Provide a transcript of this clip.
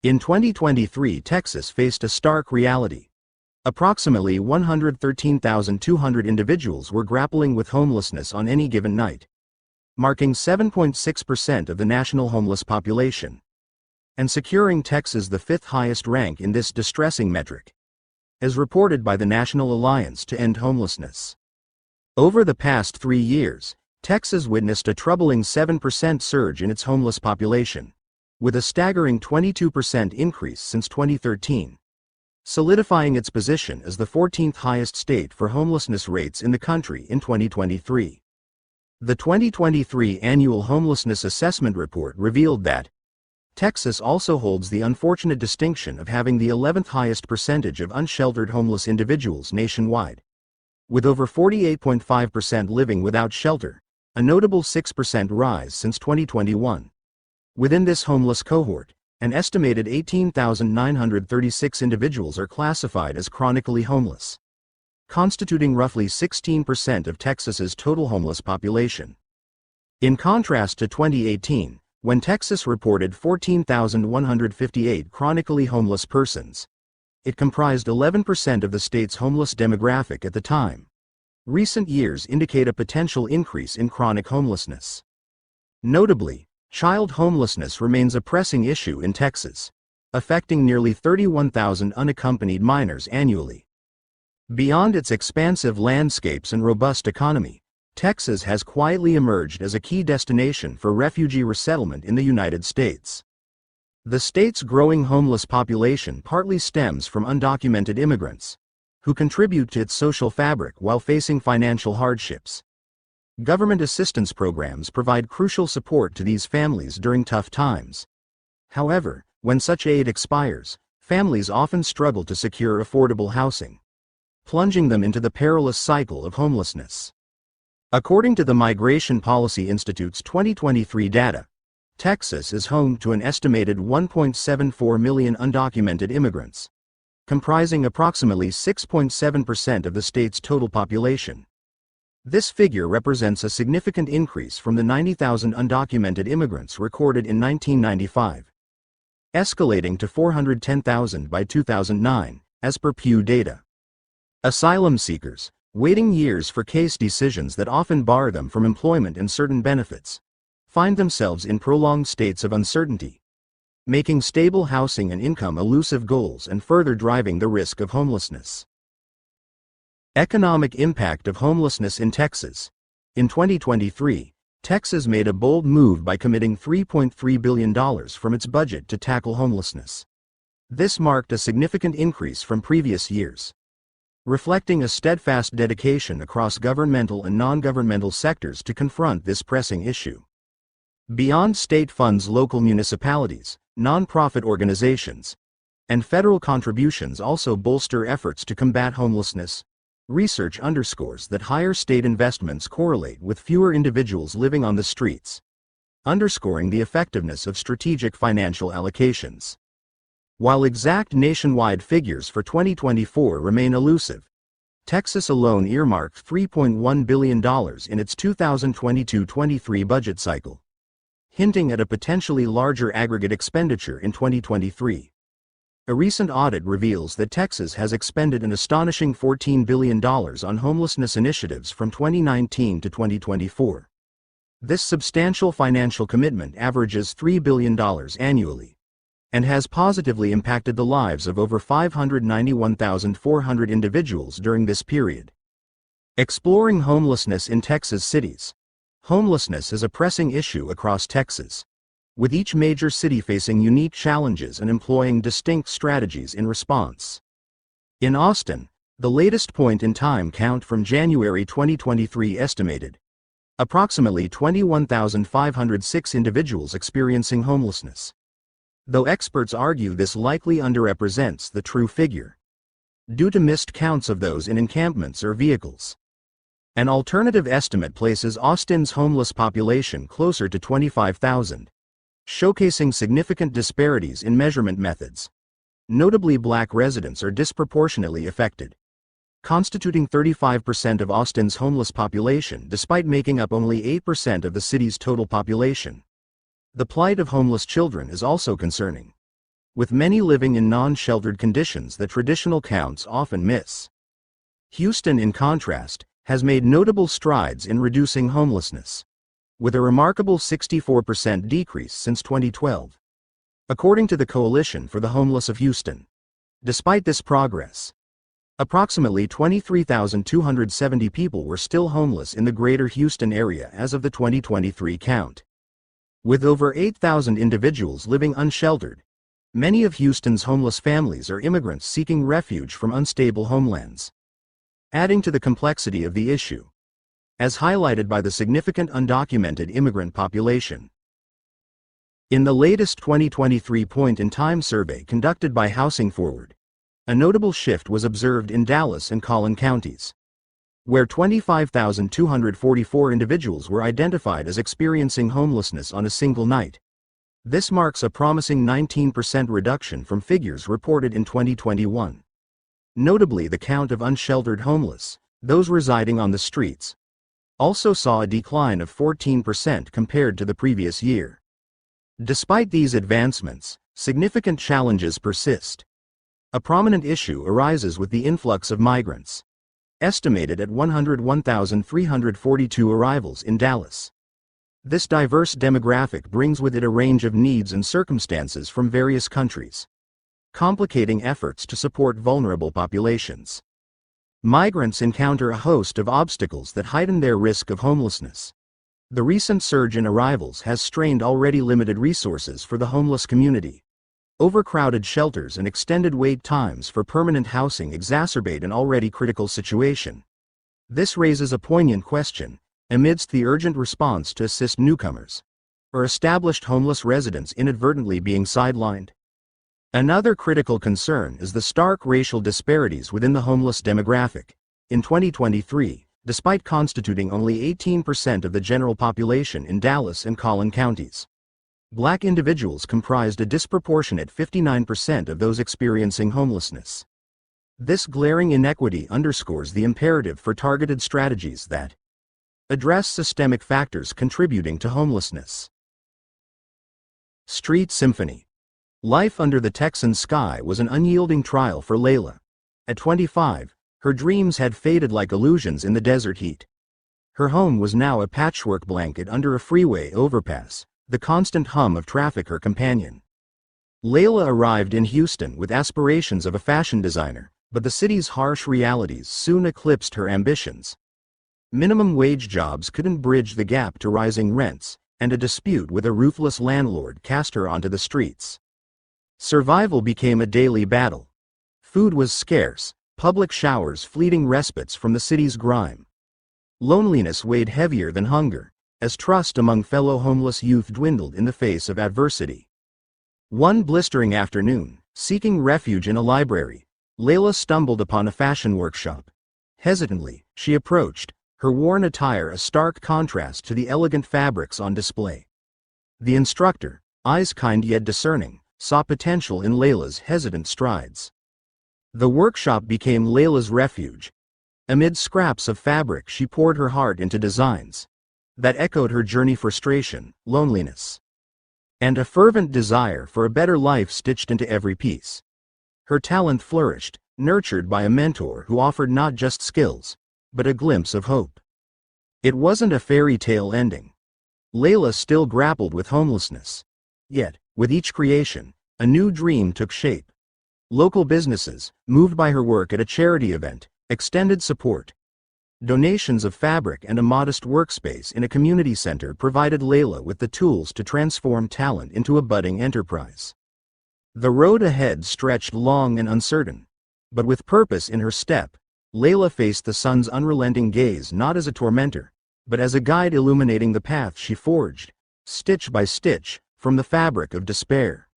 In 2023, Texas faced a stark reality. Approximately 113,200 individuals were grappling with homelessness on any given night, marking 7.6% of the national homeless population, and securing Texas the fifth highest rank in this distressing metric, as reported by the National Alliance to End Homelessness. Over the past 3 years, Texas witnessed a troubling 7% surge in its homeless population, with a staggering 22% increase since 2013, solidifying its position as the 14th highest state for homelessness rates in the country in 2023. The 2023 Annual Homelessness Assessment Report revealed that Texas also holds the unfortunate distinction of having the 11th highest percentage of unsheltered homeless individuals nationwide, with over 48.5% living without shelter, a notable 6% rise since 2021. Within this homeless cohort, an estimated 18,936 individuals are classified as chronically homeless, constituting roughly 16% of Texas's total homeless population. In contrast to 2018, when Texas reported 14,158 chronically homeless persons, it comprised 11% of the state's homeless demographic at the time. Recent years indicate a potential increase in chronic homelessness. Notably, child homelessness remains a pressing issue in Texas, affecting nearly 31,000 unaccompanied minors annually. Beyond its expansive landscapes and robust economy, Texas has quietly emerged as a key destination for refugee resettlement in the United States. The state's growing homeless population partly stems from undocumented immigrants, who contribute to its social fabric while facing financial hardships. Government assistance programs provide crucial support to these families during tough times. However, when such aid expires, families often struggle to secure affordable housing, plunging them into the perilous cycle of homelessness. According to the Migration Policy Institute's 2023 data, Texas is home to an estimated 1.74 million undocumented immigrants, comprising approximately 6.7% of the state's total population. This figure represents a significant increase from the 90,000 undocumented immigrants recorded in 1995, escalating to 410,000 by 2009, as per Pew data. Asylum seekers, waiting years for case decisions that often bar them from employment and certain benefits, find themselves in prolonged states of uncertainty, making stable housing and income elusive goals and further driving the risk of homelessness. Economic impact of homelessness in Texas. In 2023, Texas made a bold move by committing $3.3 billion from its budget to tackle homelessness. This marked a significant increase from previous years, reflecting a steadfast dedication across governmental and non-governmental sectors to confront this pressing issue. Beyond state funds, local municipalities, nonprofit organizations, and federal contributions also bolster efforts to combat homelessness. Research underscores that higher state investments correlate with fewer individuals living on the streets, underscoring the effectiveness of strategic financial allocations. While exact nationwide figures for 2024 remain elusive, Texas alone earmarked $3.1 billion in its 2022-23 budget cycle, hinting at a potentially larger aggregate expenditure in 2023. A recent audit reveals that Texas has expended an astonishing $14 billion on homelessness initiatives from 2019 to 2024. This substantial financial commitment averages $3 billion annually, and has positively impacted the lives of over 591,400 individuals during this period. Exploring homelessness in Texas cities. Homelessness is a pressing issue across Texas, with each major city facing unique challenges and employing distinct strategies in response. In Austin, the latest point-in-time count from January 2023 estimated approximately 21,506 individuals experiencing homelessness, though experts argue this likely underrepresents the true figure, due to missed counts of those in encampments or vehicles. An alternative estimate places Austin's homeless population closer to 25,000, showcasing significant disparities in measurement methods. Notably, Black residents are disproportionately affected, constituting 35% of Austin's homeless population despite making up only 8% of the city's total population. The plight of homeless children is also concerning. with many living in non-sheltered conditions that traditional counts often miss. Houston, in contrast, has made notable strides in reducing homelessness, with a remarkable 64% decrease since 2012, according to the Coalition for the Homeless of Houston. Despite this progress, approximately 23,270 people were still homeless in the greater Houston area as of the 2023 count. With over 8,000 individuals living unsheltered, many of Houston's homeless families are immigrants seeking refuge from unstable homelands, adding to the complexity of the issue, as highlighted by the significant undocumented immigrant population. In the latest 2023 point-in-time survey conducted by Housing Forward, a notable shift was observed in Dallas and Collin counties, where 25,244 individuals were identified as experiencing homelessness on a single night. This marks a promising 19% reduction from figures reported in 2021. Notably, the count of unsheltered homeless, those residing on the streets, also saw a decline of 14% compared to the previous year. Despite these advancements, significant challenges persist. A prominent issue arises with the influx of migrants, estimated at 101,342 arrivals in Dallas. This diverse demographic brings with it a range of needs and circumstances from various countries, complicating efforts to support vulnerable populations. Migrants encounter a host of obstacles that heighten their risk of homelessness. The recent surge in arrivals has strained already limited resources for the homeless community. Overcrowded shelters and extended wait times for permanent housing exacerbate an already critical situation. This raises a poignant question: amidst the urgent response to assist newcomers, are established homeless residents inadvertently being sidelined? Another critical concern is the stark racial disparities within the homeless demographic. In 2023, despite constituting only 18% of the general population in Dallas and Collin counties, Black individuals comprised a disproportionate 59% of those experiencing homelessness. This glaring inequity underscores the imperative for targeted strategies that address systemic factors contributing to homelessness. Street Symphony. Life under the Texan sky was an unyielding trial for Layla. At 25, her dreams had faded like illusions in the desert heat. Her home was now a patchwork blanket under a freeway overpass, the constant hum of traffic her companion. Layla arrived in Houston with aspirations of a fashion designer, but the city's harsh realities soon eclipsed her ambitions. Minimum wage jobs couldn't bridge the gap to rising rents, and a dispute with a ruthless landlord cast her onto the streets. Survival became a daily battle. Food was scarce, public showers fleeting respites from the city's grime. Loneliness weighed heavier than hunger, as trust among fellow homeless youth dwindled in the face of adversity. One blistering afternoon, seeking refuge in a library, Layla stumbled upon a fashion workshop. Hesitantly, she approached, her worn attire a stark contrast to the elegant fabrics on display. The instructor, eyes kind yet discerning, saw potential in Layla's hesitant strides. The workshop became Layla's refuge. Amid scraps of fabric, she poured her heart into designs that echoed her journey: frustration, loneliness, and a fervent desire for a better life stitched into every piece. Her talent flourished, nurtured by a mentor who offered not just skills, but a glimpse of hope. It wasn't a fairy tale ending. Layla still grappled with homelessness. Yet, with each creation, a new dream took shape. Local businesses, moved by her work at a charity event, extended support. Donations of fabric and a modest workspace in a community center provided Layla with the tools to transform talent into a budding enterprise. The road ahead stretched long and uncertain, but with purpose in her step, Layla faced the sun's unrelenting gaze not as a tormentor, but as a guide illuminating the path she forged, stitch by stitch, from the fabric of despair.